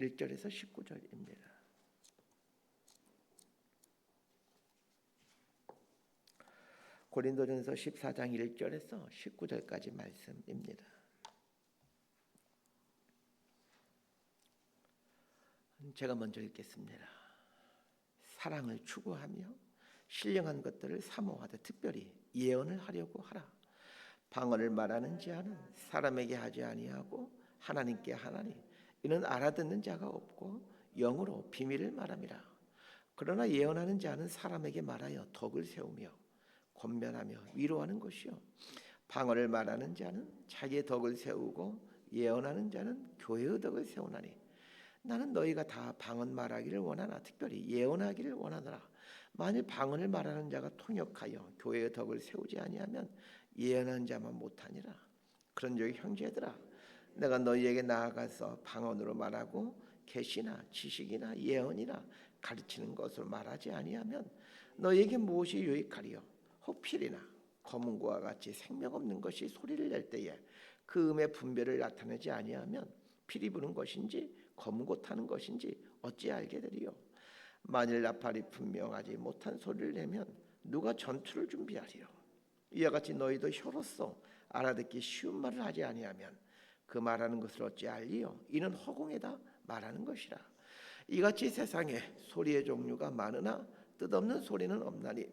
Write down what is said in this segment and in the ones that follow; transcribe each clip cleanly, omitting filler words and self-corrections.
1절에서 19절입니다. 고린도전서 14장 1절에서 19절까지 말씀입니다. 제가 먼저 읽겠습니다. 사랑을 추구하며 신령한 것들을 사모하되 특별히 예언을 하려고 하라. 방언을 말하는 자는 사람에게 하지 아니하고 하나님께 하나니 이는 알아듣는 자가 없고 영으로 비밀을 말함이라. 그러나 예언하는 자는 사람에게 말하여 덕을 세우며 권면하며 위로하는 것이요 방언을 말하는 자는 자기의 덕을 세우고 예언하는 자는 교회의 덕을 세우나니 나는 너희가 다 방언 말하기를 원하나 특별히 예언하기를 원하노라. 만일 방언을 말하는 자가 통역하여 교회의 덕을 세우지 아니하면 예언하는 자만 못하니라. 그런즉 형제들아 내가 너희에게 나아가서 방언으로 말하고 계시나 지식이나 예언이나 가르치는 것으로 말하지 아니하면 너희에게 무엇이 유익하리요? 혹 필이나 검은고와 같이 생명 없는 것이 소리를 낼 때에 그 음의 분별을 나타내지 아니하면 피리 부는 것인지 검은고 타는 것인지 어찌 알게 되리요? 만일 나팔이 분명하지 못한 소리를 내면 누가 전투를 준비하리요? 이와 같이 너희도 혀로서 알아듣기 쉬운 말을 하지 아니하면 그 말하는 것을 어찌 알리요? 이는 허공에다 말하는 것이라. 이같이 세상에 소리의 종류가 많으나 뜻없는 소리는 없나니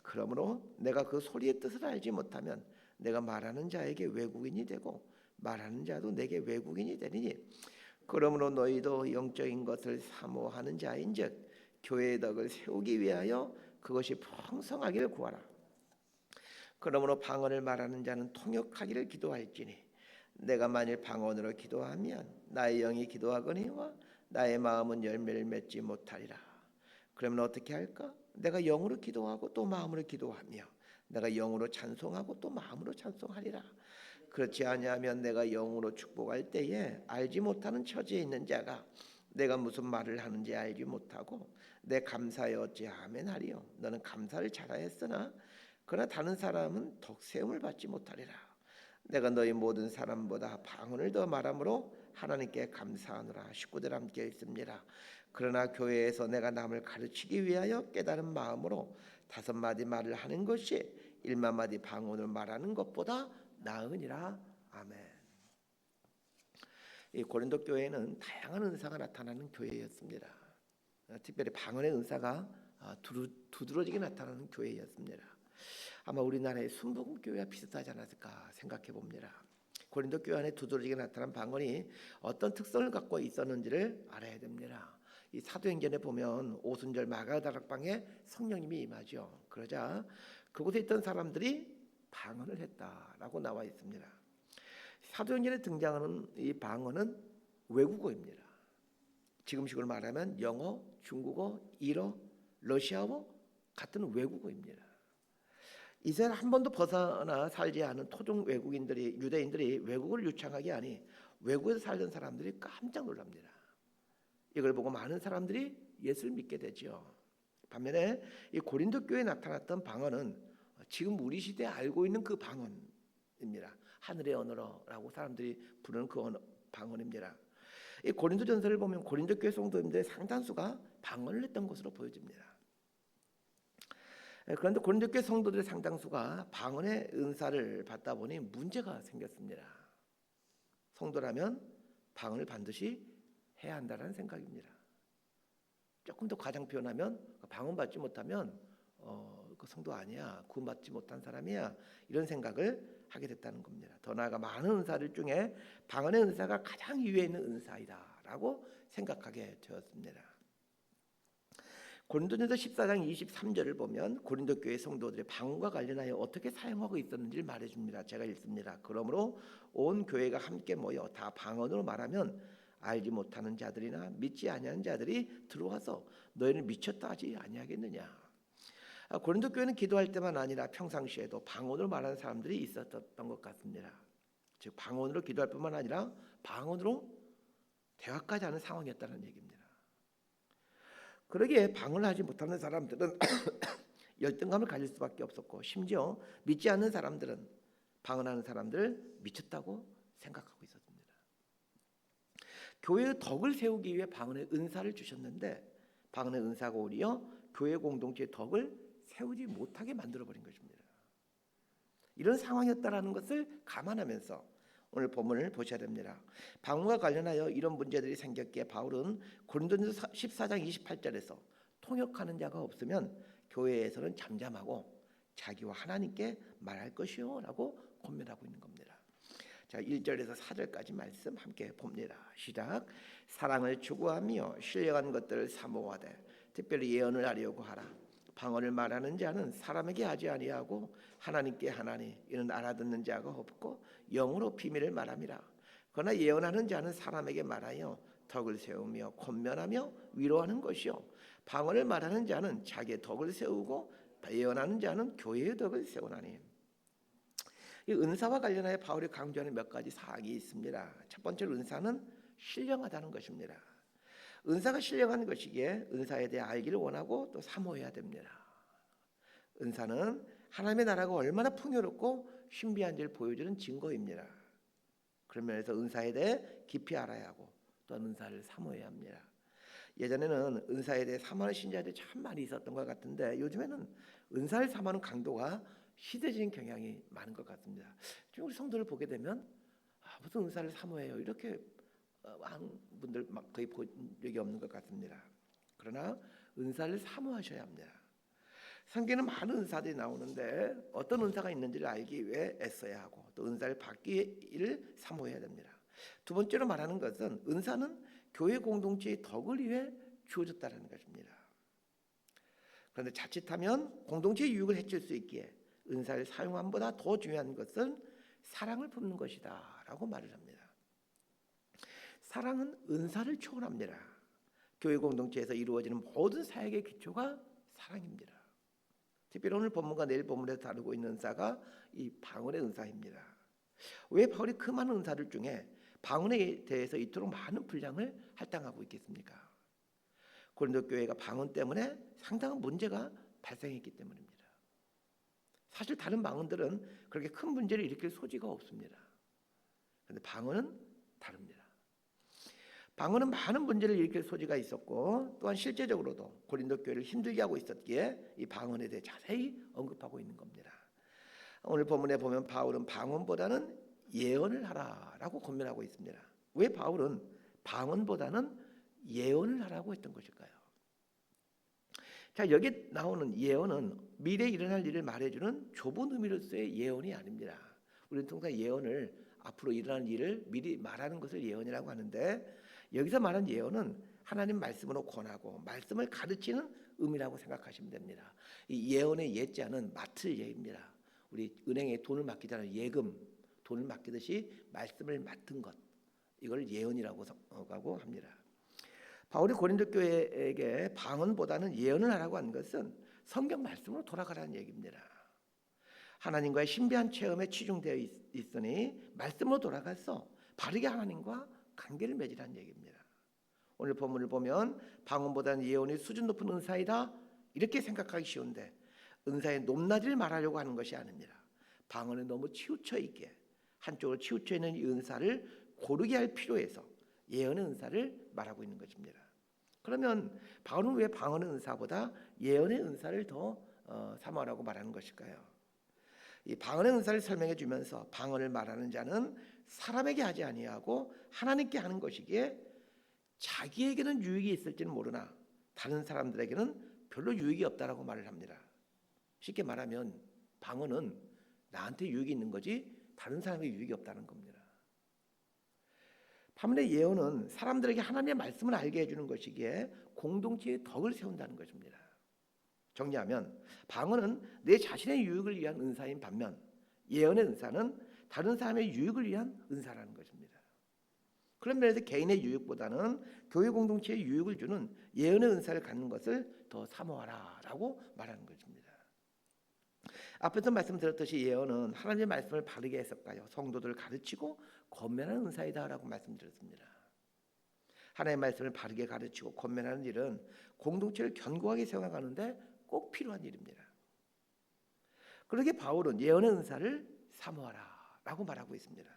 그러므로 내가 그 소리의 뜻을 알지 못하면 내가 말하는 자에게 외국인이 되고 말하는 자도 내게 외국인이 되리니 그러므로 너희도 영적인 것을 사모하는 자인즉 교회의 덕을 세우기 위하여 그것이 풍성하기를 구하라. 그러므로 방언을 말하는 자는 통역하기를 기도할지니 내가 만일 방언으로 기도하면 나의 영이 기도하거니와 나의 마음은 열매를 맺지 못하리라. 그러면 어떻게 할까? 내가 영으로 기도하고 또 마음으로 기도하며 내가 영으로 찬송하고 또 마음으로 찬송하리라. 그렇지 아니하면 내가 영으로 축복할 때에 알지 못하는 처지에 있는 자가 내가 무슨 말을 하는지 알지 못하고 내 감사에 어찌 아멘 하리요? 너는 감사를 잘하였으나 그러나 다른 사람은 덕세움을 받지 못하리라. 내가 너희 모든 사람보다 방언을 더 말함으로 하나님께 감사하노라. 식구들 함께 있습니다. 그러나 교회에서 내가 남을 가르치기 위하여 깨달은 마음으로 5마디 말을 하는 것이 1마디 방언을 말하는 것보다 나으니라. 아멘. 이 고린도 교회는 다양한 은사가 나타나는 교회였습니다. 특별히 방언의 은사가 두드러지게 나타나는 교회였습니다. 아마 우리나라의 순복음교회와 비슷하지 않았을까 생각해 봅니다. 고린도 교회 안에 두드러지게 나타난 방언이 어떤 특성을 갖고 있었는지를 알아야 됩니다. 이 사도행전에 보면 오순절 마가다락방에 성령님이 임하죠. 그러자 그곳에 있던 사람들이 방언을 했다라고 나와 있습니다. 사도행전에 등장하는 이 방언은 외국어입니다. 지금식으로 말하면 영어, 중국어, 일어, 러시아어 같은 외국어입니다. 이스라엘 한 번도 벗어나 살지 않은 토종 외국인들이 유대인들이 외국어를 유창하게 하니 외국에서 살던 사람들이 깜짝 놀랍니다. 이걸 보고 많은 사람들이 예수를 믿게 되죠. 반면에 이 고린도 교회에 나타났던 방언은 지금 우리 시대에 알고 있는 그 방언입니다. 하늘의 언어라고 사람들이 부르는 그 방언입니다. 이 고린도전서를 보면 고린도 교회 성도님들의 상당수가 방언을 했던 것으로 보여집니다. 그런데 고린도 교회 성도들의 상당수가 방언의 은사를 받다 보니 문제가 생겼습니다. 성도라면 방언을 반드시 해야 한다는 생각입니다. 조금 더 과장 표현하면 방언 받지 못하면 그 성도 아니야, 구원받지 못한 사람이야, 이런 생각을 하게 됐다는 겁니다. 더 나아가 많은 은사들 중에 방언의 은사가 가장 위에 있는 은사이다라고 생각하게 되었습니다. 고린도전서 14장 23절을 보면 고린도 교회 성도들의 방언과 관련하여 어떻게 사용하고 있었는지를 말해줍니다. 제가 읽습니다. 그러므로 온 교회가 함께 모여 다 방언으로 말하면 알지 못하는 자들이나 믿지 아니하는 자들이 들어와서 너희는 미쳤다 하지 아니하겠느냐. 고린도 교회는 기도할 때만 아니라 평상시에도 방언으로 말하는 사람들이 있었던 것 같습니다. 즉 방언으로 기도할 뿐만 아니라 방언으로 대화까지 하는 상황이었다는 얘기입니다. 그러기에 방언을 하지 못하는 사람들은 열등감을 가질 수밖에 없었고 심지어 믿지 않는 사람들은 방언하는 사람들을 미쳤다고 생각하고 있었습니다. 교회의 덕을 세우기 위해 방언의 은사를 주셨는데 방언의 은사가 오히려 교회 공동체의 덕을 세우지 못하게 만들어버린 것입니다. 이런 상황이었다라는 것을 감안하면서 오늘 본문을 보셔야 됩니다. 방언과 관련하여 이런 문제들이 생겼기에 바울은 고린도전서 14장 28절에서 통역하는 자가 없으면 교회에서는 잠잠하고 자기와 하나님께 말할 것이요 라고 권면하고 있는 겁니다. 자, 1절에서 4절까지 말씀 함께 봅니다. 시작. 사랑을 추구하며 신령한 것들을 사모하되 특별히 예언을 하려고 하라. 방언을 말하는 자는 사람에게 하지 아니하고 하나님께 하나니 이는 알아듣는 자가 없고 영으로 비밀을 말함이라. 그러나 예언하는 자는 사람에게 말하여 덕을 세우며 권면하며 위로하는 것이요 방언을 말하는 자는 자기의 덕을 세우고 예언하는 자는 교회의 덕을 세우나니. 이 은사와 관련하여 바울이 강조하는 몇 가지 사항이 있습니다. 첫 번째 은사는 신령하다는 것입니다. 은사가 신령한 것이기에 은사에 대해 알기를 원하고 또 사모해야 됩니다. 은사는 하나님의 나라가 얼마나 풍요롭고 신비한지를 보여주는 증거입니다. 그런 면에서 은사에 대해 깊이 알아야 하고 또 은사를 사모해야 합니다. 예전에는 은사에 대해 사모하는 신자들이 참 많이 있었던 것 같은데 요즘에는 은사를 사모하는 강도가 시대적인 경향이 많은 것 같습니다. 지금 우리 성도를 보게 되면 무슨 은사를 사모해요 이렇게 한 분들 거의 본 적이 없는 것 같습니다. 그러나 은사를 사모하셔야 합니다. 성경에는 많은 은사들이 나오는데 어떤 은사가 있는지를 알기 위해 애써야 하고 또 은사를 받기를 사모해야 됩니다. 두 번째로 말하는 것은 은사는 교회 공동체의 덕을 위해 주어졌다는 것입니다. 그런데 자칫하면 공동체의 유익을 해칠 수 있기에 은사를 사용함보다 더 중요한 것은 사랑을 품는 것이다 라고 말을 합니다. 사랑은 은사를 초월합니다. 교회 공동체에서 이루어지는 모든 사역의 기초가 사랑입니다. 특별히 오늘 본문과 내일 본문에서 다루고 있는 은사가 이 방언의 은사입니다. 왜 바울이 그 많은 은사들 중에 방언에 대해서 이토록 많은 분량을 할당하고 있겠습니까? 고린도 교회가 방언 때문에 상당한 문제가 발생했기 때문입니다. 사실 다른 방언들은 그렇게 큰 문제를 일으킬 소지가 없습니다. 그런데 방언은 다릅니다. 방언은 많은 문제를 일으킬 소지가 있었고 또한 실제적으로도 고린도 교회를 힘들게 하고 있었기에 이 방언에 대해 자세히 언급하고 있는 겁니다. 오늘 본문에 보면 바울은 방언보다는 예언을 하라라고 권면하고 있습니다. 왜 바울은 방언보다는 예언을 하라고 했던 것일까요? 자, 여기 나오는 예언은 미래에 일어날 일을 말해주는 좁은 의미로서의 예언이 아닙니다. 우리는 통상 예언을 앞으로 일어날 일을 미리 말하는 것을 예언이라고 하는데 여기서 말하는 예언은 하나님 말씀으로 권하고 말씀을 가르치는 의미라고 생각하시면 됩니다. 이 예언의 예자는 맡을 예입니다. 우리 은행에 돈을 맡기잖아요. 예금, 돈을 맡기듯이 말씀을 맡은 것, 이걸 예언이라고 합니다. 바울이 고린도 교회에게 방언보다는 예언을 하라고 한 것은 성경 말씀으로 돌아가라는 얘기입니다. 하나님과의 신비한 체험에 치중되어 있으니 말씀으로 돌아가서 바르게 하나님과 관계를 맺으라는 얘기입니다. 오늘 본문을 보면 방언보다는 예언이 수준 높은 은사이다 이렇게 생각하기 쉬운데 은사의 높낮이를 말하려고 하는 것이 아닙니다. 방언에 너무 치우쳐 있게 한쪽으로 치우쳐 있는 이 은사를 고르게 할 필요에서 예언의 은사를 말하고 있는 것입니다. 그러면 바울은 왜 방언의 은사보다 예언의 은사를 더 사모하라고 말하는 것일까요? 이 방언의 은사를 설명해 주면서 방언을 말하는 자는 사람에게 하지 아니하고 하나님께 하는 것이기에 자기에게는 유익이 있을지는 모르나 다른 사람들에게는 별로 유익이 없다라고 말을 합니다. 쉽게 말하면 방언은 나한테 유익이 있는 거지 다른 사람에게 유익이 없다는 겁니다. 반면에 예언은 사람들에게 하나님의 말씀을 알게 해주는 것이기에 공동체의 덕을 세운다는 것입니다. 정리하면 방언은 내 자신의 유익을 위한 은사인 반면 예언의 은사는 다른 사람의 유익을 위한 은사라는 것입니다. 그런 면에서 개인의 유익보다는 교회 공동체의 유익을 주는 예언의 은사를 갖는 것을 더 사모하라라고 말하는 것입니다. 앞에서 말씀드렸듯이 예언은 하나님의 말씀을 바르게 해석하여 성도들을 가르치고 권면하는 은사이다라고 말씀드렸습니다. 하나님의 말씀을 바르게 가르치고 권면하는 일은 공동체를 견고하게 세워가는데 꼭 필요한 일입니다. 그러기에 바울은 예언의 은사를 사모하라라고 말하고 있습니다.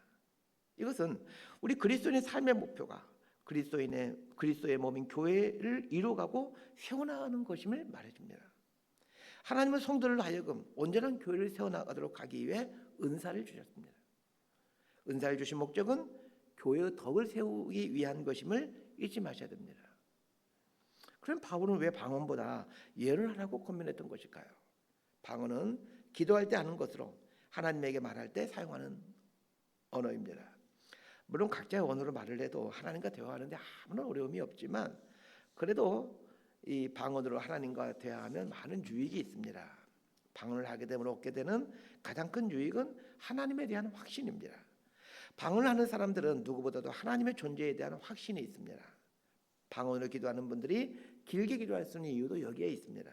이것은 우리 그리스도인의 삶의 목표가 그리스도의 몸인 교회를 이루어가고 세워나가는 것임을 말해줍니다. 하나님은 성도를 하여금 온전한 교회를 세워나가도록 하기 위해 은사를 주셨습니다. 은사를 주신 목적은 교회의 덕을 세우기 위한 것임을 잊지 마셔야 됩니다. 그럼 바울은 왜 방언보다 예언을 하라고 권면했던 것일까요? 방언은 기도할 때 하는 것으로 하나님에게 말할 때 사용하는 언어입니다. 물론 각자의 언어로 말을 해도 하나님과 대화하는데 아무런 어려움이 없지만 그래도 이 방언으로 하나님과 대화하면 많은 유익이 있습니다. 방언을 하게 되면 얻게 되는 가장 큰 유익은 하나님에 대한 확신입니다. 방언을 하는 사람들은 누구보다도 하나님의 존재에 대한 확신이 있습니다. 방언으로 기도하는 분들이 길게 기도할 수 있는 이유도 여기에 있습니다.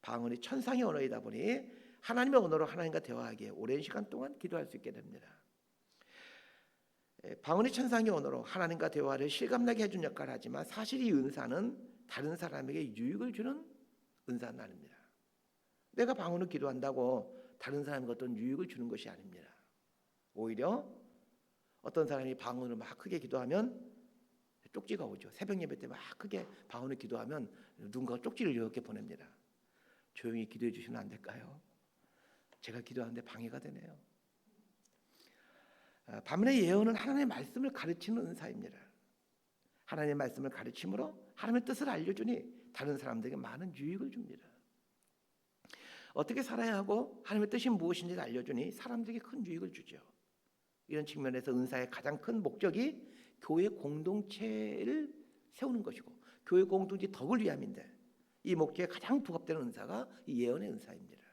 방언이 천상의 언어이다 보니 하나님의 언어로 하나님과 대화하기에 오랜 시간 동안 기도할 수 있게 됩니다. 방언이 천상의 언어로 하나님과 대화를 실감나게 해준 역할을 하지만 사실 이 은사는 다른 사람에게 유익을 주는 은사는 아닙니다. 내가 방언으로 기도한다고 다른 사람에게 어떤 유익을 주는 것이 아닙니다. 오히려 어떤 사람이 방언으로 막 크게 기도하면 쪽지가 오죠. 새벽 예배 때 막 크게 방언으로 기도하면 누군가가 쪽지를 이렇게 보냅니다. 조용히 기도해 주시면 안 될까요? 제가 기도하는데 방해가 되네요. 반면에 예언은 하나님의 말씀을 가르치는 은사입니다. 하나님의 말씀을 가르침으로 하나님의 뜻을 알려주니 다른 사람들에게 많은 유익을 줍니다. 어떻게 살아야 하고 하나님의 뜻이 무엇인지를 알려주니 사람들에게 큰 유익을 주죠. 이런 측면에서 은사의 가장 큰 목적이 교회 공동체를 세우는 것이고 교회 공동체 덕을 위함인데 이 목적에 가장 부합되는 은사가 이 예언의 은사입니다.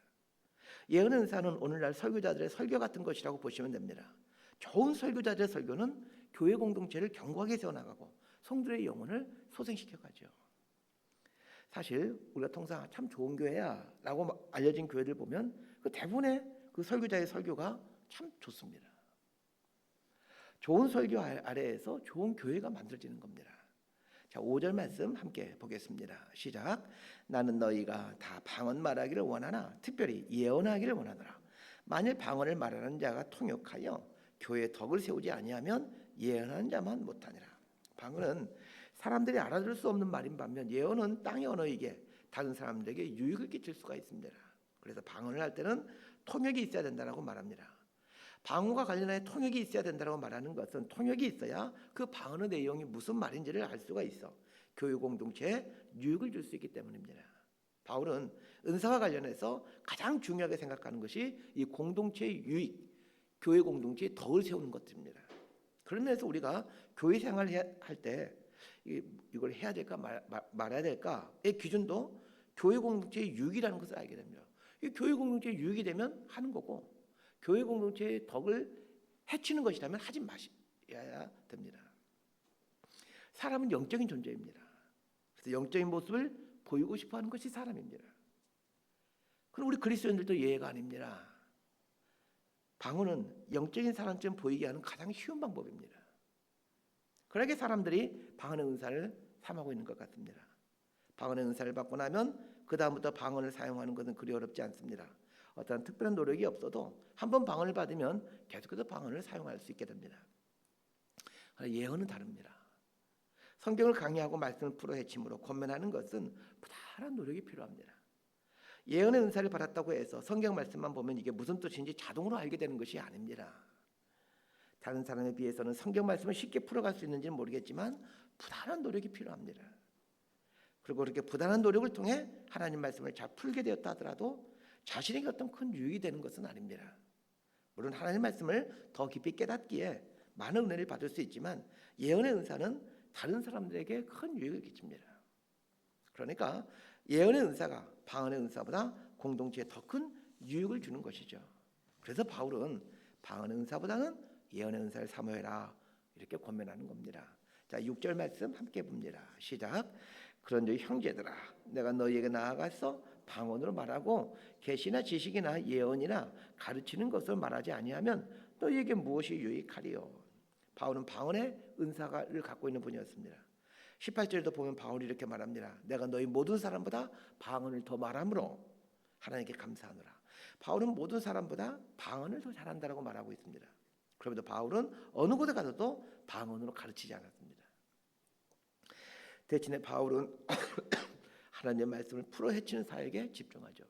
예언의 은사는 오늘날 설교자들의 설교 같은 것이라고 보시면 됩니다. 좋은 설교자들의 설교는 교회 공동체를 견고하게 세워나가고 성도의 영혼을 소생시켜가죠. 사실 우리가 통상 참 좋은 교회야 라고 알려진 교회들 보면 그 대부분의 그 설교자의 설교가 참 좋습니다. 좋은 설교 아래에서 좋은 교회가 만들어지는 겁니다. 자, 5절 말씀 함께 보겠습니다. 시작. 나는 너희가 다 방언 말하기를 원하나 특별히 예언하기를 원하노라. 만일 방언을 말하는 자가 통역하여 교회의 덕을 세우지 아니하면 예언하는 자만 못하니라. 방언은 사람들이 알아들을 수 없는 말인 반면 예언은 땅의 언어이기에 다른 사람들에게 유익을 끼칠 수가 있습니다. 그래서 방언을 할 때는 통역이 있어야 된다고 말합니다. 방언과 관련해 통역이 있어야 된다고 말하는 것은 통역이 있어야 그 방언의 내용이 무슨 말인지를 알 수가 있어 교회 공동체에 유익을 줄 수 있기 때문입니다. 바울은 은사와 관련해서 가장 중요하게 생각하는 것이 이 공동체의 유익, 교회 공동체의 덕을 세우는 것입니다. 그런 면에서 우리가 교회 생활을 할 때 이걸 해야 될까 말아야 될까의 기준도 교회 공동체의 유익이라는 것을 알게 됩니다. 이 교회 공동체의 유익이 되면 하는 거고 교회 공동체의 덕을 해치는 것이라면 하지 마셔야 됩니다. 사람은 영적인 존재입니다. 그래서 영적인 모습을 보이고 싶어하는 것이 사람입니다. 그럼 우리 그리스도인들도 예외가 아닙니다. 방언은 영적인 사람처럼 보이게 하는 가장 쉬운 방법입니다. 그러게 사람들이 방언의 은사를 삼하고 있는 것 같습니다. 방언의 은사를 받고 나면 그 다음부터 방언을 사용하는 것은 그리 어렵지 않습니다. 어떤 특별한 노력이 없어도 한번 방언을 받으면 계속해서 방언을 사용할 수 있게 됩니다. 그러나 예언은 다릅니다. 성경을 강의하고 말씀을 풀어헤침으로 권면하는 것은 부단한 노력이 필요합니다. 예언의 은사를 받았다고 해서 성경 말씀만 보면 이게 무슨 뜻인지 자동으로 알게 되는 것이 아닙니다. 다른 사람에 비해서는 성경 말씀을 쉽게 풀어갈 수 있는지는 모르겠지만 부단한 노력이 필요합니다. 그리고 그렇게 부단한 노력을 통해 하나님 말씀을 잘 풀게 되었다 하더라도 자신에게 어떤 큰 유익이 되는 것은 아닙니다. 물론 하나님 말씀을 더 깊이 깨닫기에 많은 은혜를 받을 수 있지만 예언의 은사는 다른 사람들에게 큰 유익을 끼칩니다. 그러니까 예언의 은사가 방언의 은사보다 공동체에 더 큰 유익을 주는 것이죠. 그래서 바울은 방언의 은사보다는 예언의 은사를 사모해라 이렇게 권면하는 겁니다. 자, 6절 말씀 함께 봅니다. 시작. 그런즉 형제들아 내가 너희에게 나아가서 방언으로 말하고 계시나 지식이나 예언이나 가르치는 것을 말하지 아니하면 너희에게 무엇이 유익하리요. 바울은 방언의 은사를 갖고 있는 분이었습니다. 18절에도 보면 바울이 이렇게 말합니다. 내가 너희 모든 사람보다 방언을 더 말함으로 하나님께 감사하노라. 바울은 모든 사람보다 방언을 더 잘한다라고 말하고 있습니다. 그럼에도 바울은 어느 곳에 가서도 방언으로 가르치지 않았습니다. 대신에 바울은 하나님의 말씀을 풀어 헤치는 사역에 집중하죠.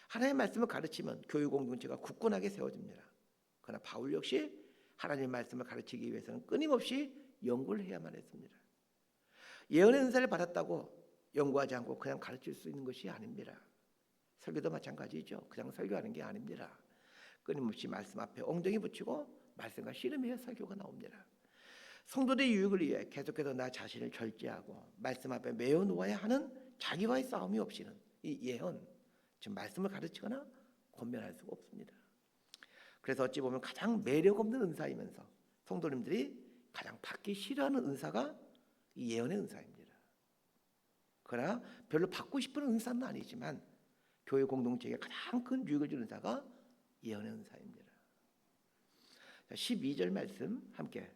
하나님의 말씀을 가르치면 교회 공동체가 굳건하게 세워집니다. 그러나 바울 역시 하나님의 말씀을 가르치기 위해서는 끊임없이 연구를 해야만 했습니다. 예언의 은사를 받았다고 연구하지 않고 그냥 가르칠 수 있는 것이 아닙니다. 설교도 마찬가지죠. 그냥 설교하는 게 아닙니다. 끊임없이 말씀 앞에 엉덩이 붙이고 말씀과 씨름해야 설교가 나옵니다. 성도들의 유익을 위해 계속해서 나 자신을 절제하고 말씀 앞에 매어 놓아야 하는 자기와의 싸움이 없이는 이 예언, 즉 말씀을 가르치거나 권면할 수가 없습니다. 그래서 어찌 보면 가장 매력 없는 은사이면서 성도님들이 가장 받기 싫어하는 은사가 이 예언의 은사입니다. 그러나 별로 받고 싶은 은사는 아니지만 교회 공동체에 가장 큰 유익을 주는 은사가 예언의 은사입니다. 12절 말씀 함께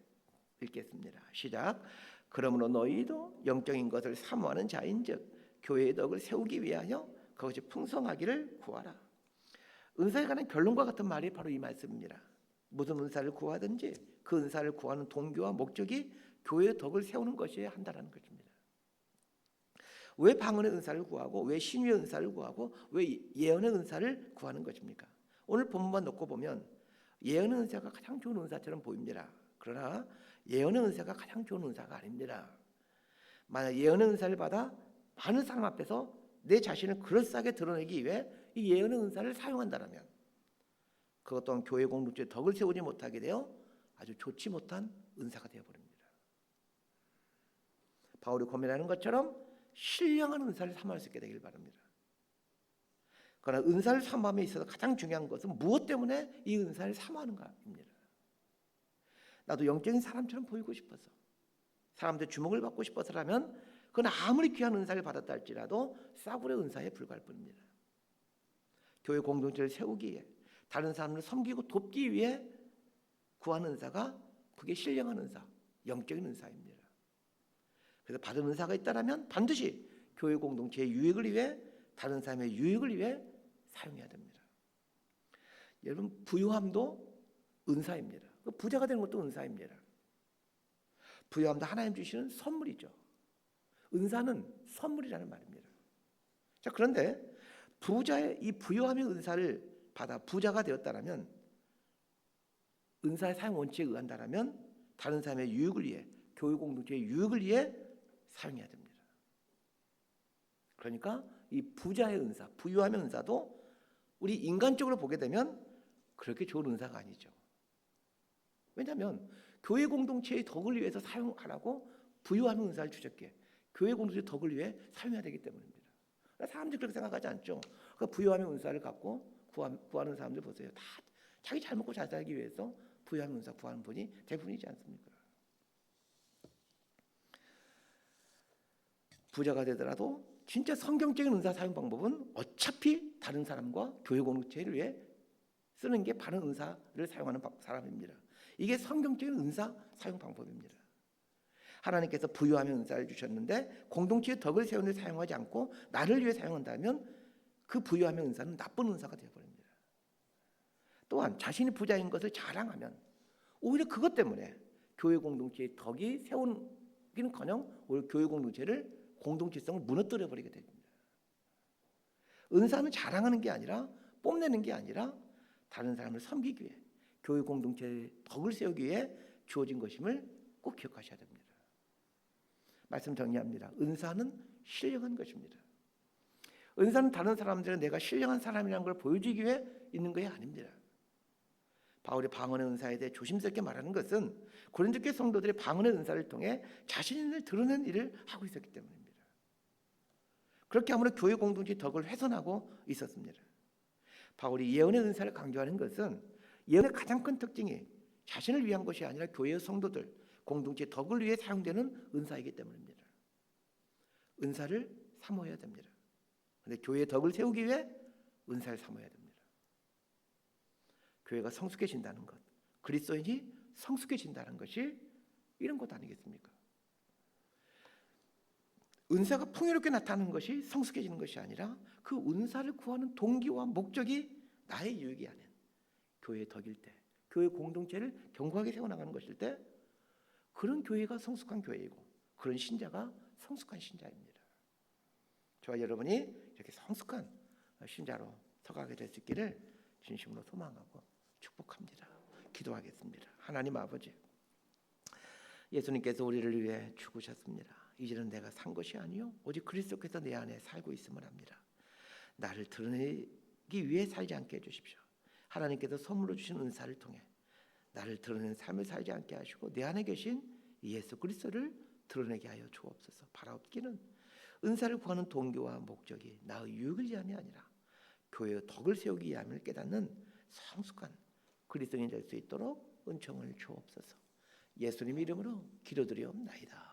읽겠습니다. 시작. 그러므로 너희도 영적인 것을 사모하는 자인즉 교회의 덕을 세우기 위하여 그것이 풍성하기를 구하라. 은사에 관한 결론과 같은 말이 바로 이 말씀입니다. 무슨 은사를 구하든지 그 은사를 구하는 동기와 목적이 교회의 덕을 세우는 것이어야 한다는 것입니다. 왜 방언의 은사를 구하고 왜 신유의 은사를 구하고 왜 예언의 은사를 구하는 것입니까? 오늘 본문만 놓고 보면 예언의 은사가 가장 좋은 은사처럼 보입니다. 그러나 예언의 은사가 가장 좋은 은사가 아닙니다. 만약 예언의 은사를 받아 많은 사람 앞에서 내 자신을 그럴싸하게 드러내기 위해 이 예언의 은사를 사용한다면 그것 또한 교회 공동체의 덕을 세우지 못하게 되어 아주 좋지 못한 은사가 되어버립니다. 바울이 고민하는 것처럼 신령한 은사를 사모할 수 있게 되길 바랍니다. 그러나 은사를 사모함에 있어서 가장 중요한 것은 무엇 때문에 이 은사를 사모하는가입니다. 나도 영적인 사람처럼 보이고 싶어서 사람들의 주목을 받고 싶어서라면 그건 아무리 귀한 은사를 받았다 할지라도 싸구려 은사에 불과할 뿐입니다. 교회 공동체를 세우기 위해 다른 사람을 섬기고 돕기 위해 구하는 은사가 그게 신령한 은사, 영적인 은사입니다. 그래서 받은 은사가 있다면 반드시 교회 공동체의 유익을 위해 다른 사람의 유익을 위해 사용해야 됩니다. 여러분 부유함도 은사입니다. 부자가 되는 것도 은사입니다. 부유함도 하나님 주시는 선물이죠. 은사는 선물이라는 말입니다. 자, 그런데 부자의 이 부유함의 은사를 받아 부자가 되었다면 은사의 사용 원칙에 의한다면 다른 사람의 유익을 위해 교회 공동체의 유익을 위해 사용해야 됩니다. 그러니까 이 부자의 은사, 부유함의 은사도 우리 인간적으로 보게 되면 그렇게 좋은 은사가 아니죠. 왜냐하면 교회 공동체의 덕을 위해서 사용하라고 부유함의 은사를 주셨기에 교회 공동체의 덕을 위해 사용해야 되기 때문입니다. 사람들이 그렇게 생각하지 않죠. 그러니까 부유함의 은사를 갖고 구하는 사람들 보세요. 다 자기 잘 먹고 잘 살기 위해서 부유함의 은사 구하는 분이 대부분이지 않습니까? 부자가 되더라도 진짜 성경적인 은사 사용 방법은 어차피 다른 사람과 교회 공동체를 위해 쓰는 게 바른 은사를 사용하는 사람입니다. 이게 성경적인 은사 사용 방법입니다. 하나님께서 부유함의 은사를 주셨는데 공동체의 덕을 세우는 데 사용하지 않고 나를 위해 사용한다면 그 부유함의 은사는 나쁜 은사가 되어버립니다. 또한 자신이 부자인 것을 자랑하면 오히려 그것 때문에 교회 공동체의 덕이 세우기는커녕 오히려 교회 공동체성을 무너뜨려버리게 됩니다. 은사는 자랑하는 게 아니라 뽐내는 게 아니라 다른 사람을 섬기기 위해 교회 공동체의 덕을 세우기 위해 주어진 것임을 꼭 기억하셔야 됩니다. 말씀 정리합니다. 은사는 신령한 것입니다. 은사는 다른 사람들은 내가 신령한 사람이라는 걸 보여주기 위해 있는 것이 아닙니다. 바울이 방언의 은사에 대해 조심스럽게 말하는 것은 고린도 교회 성도들이 방언의 은사를 통해 자신을 드러낸 일을 하고 있었기 때문입니다. 그렇게 함으로 교회 공동체의 덕을 훼손하고 있었습니다. 바울이 예언의 은사를 강조하는 것은 예언의 가장 큰 특징이 자신을 위한 것이 아니라 교회의 성도들, 공동체의 덕을 위해 사용되는 은사이기 때문입니다. 은사를 사모해야 됩니다. 그런데 교회의 덕을 세우기 위해 은사를 사모해야 됩니다. 교회가 성숙해진다는 것, 그리스도인이 성숙해진다는 것이 이런 것 아니겠습니까? 은사가 풍요롭게 나타나는 것이 성숙해지는 것이 아니라 그 은사를 구하는 동기와 목적이 나의 유익이 아닌 교회의 덕일 때, 교회 공동체를 견고하게 세워나가는 것일 때 그런 교회가 성숙한 교회이고 그런 신자가 성숙한 신자입니다. 저와 여러분이 이렇게 성숙한 신자로 서가게 될 수 있기를 진심으로 소망하고 축복합니다. 기도하겠습니다. 하나님 아버지, 예수님께서 우리를 위해 죽으셨습니다. 이제는 내가 산 것이 아니요 오직 그리스도께서 내 안에 살고 있음을 합니다. 나를 드러내기 위해 살지 않게 해주십시오. 하나님께서 선물로 주신 은사를 통해 나를 드러내는 삶을 살지 않게 하시고 내 안에 계신 예수 그리스도를 드러내게 하여 주옵소서. 바라옵기는 은사를 구하는 동기와 목적이 나의 유익을 위함이 아니라 교회의 덕을 세우기 위함을 깨닫는 성숙한 그리스도인이 될 수 있도록 은총을 주옵소서. 예수님 이름으로 기도드리옵나이다.